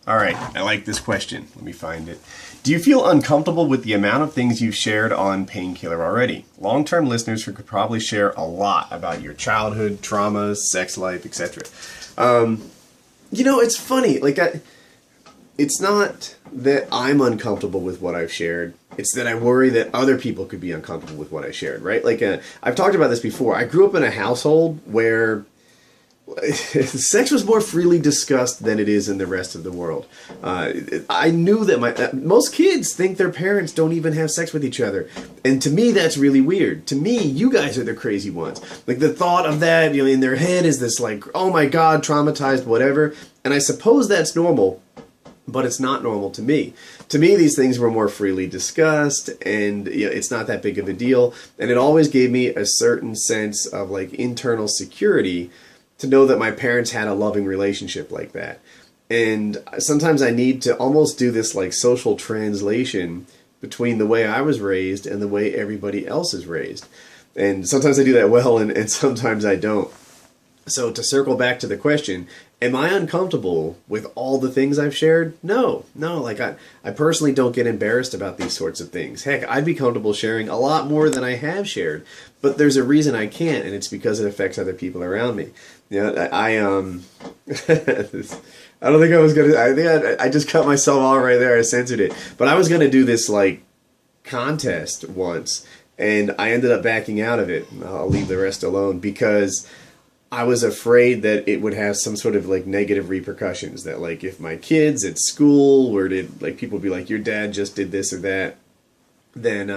All right, I like this question. Let me find it. Do you feel uncomfortable with the amount of things you've shared on Painkiller already? Long-term listeners who could probably share a lot about your childhood, traumas, sex life, etc. You know, it's funny. Like, it's not that I'm uncomfortable with what I've shared. It's that I worry that other people could be uncomfortable with what I shared, right? Like, I've talked about this before. I grew up in a household where sex was more freely discussed than it is in the rest of the world. I knew that most kids think their parents don't even have sex with each other. And to me, that's really weird. To me, you guys are the crazy ones. Like, the thought of that, you know, in their head is this like, oh my God, traumatized, whatever. And I suppose that's normal, but it's not normal to me. To me, these things were more freely discussed, and you know, it's not that big of a deal. And it always gave me a certain sense of like internal security to know that my parents had a loving relationship like that. And sometimes I need to almost do this like social translation between the way I was raised and the way everybody else is raised. And sometimes I do that well, and sometimes I don't. So to circle back to the question, am I uncomfortable with all the things I've shared? No, like I personally don't get embarrassed about these sorts of things. Heck, I'd be comfortable sharing a lot more than I have shared, but there's a reason I can't, and it's because it affects other people around me. You know, I don't think I was gonna. I think I just cut myself off right there. I censored it, but I was gonna do this like contest once, and I ended up backing out of it. I'll leave the rest alone because I was afraid that it would have some sort of like negative repercussions. That like if my kids at school were to like people would be like, your dad just did this or that, then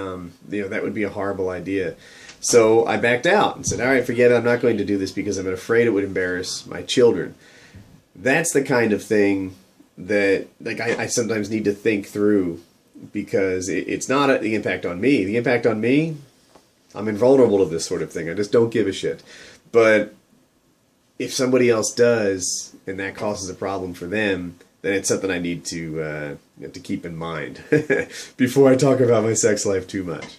you know, that would be a horrible idea. So I backed out and said, all right, forget it. I'm not going to do this because I'm afraid it would embarrass my children. That's the kind of thing that like I sometimes need to think through, because it's not the impact on me. The impact on me, I'm invulnerable to this sort of thing. I just don't give a shit. But if somebody else does, and that causes a problem for them, then it's something I need to keep in mind before I talk about my sex life too much.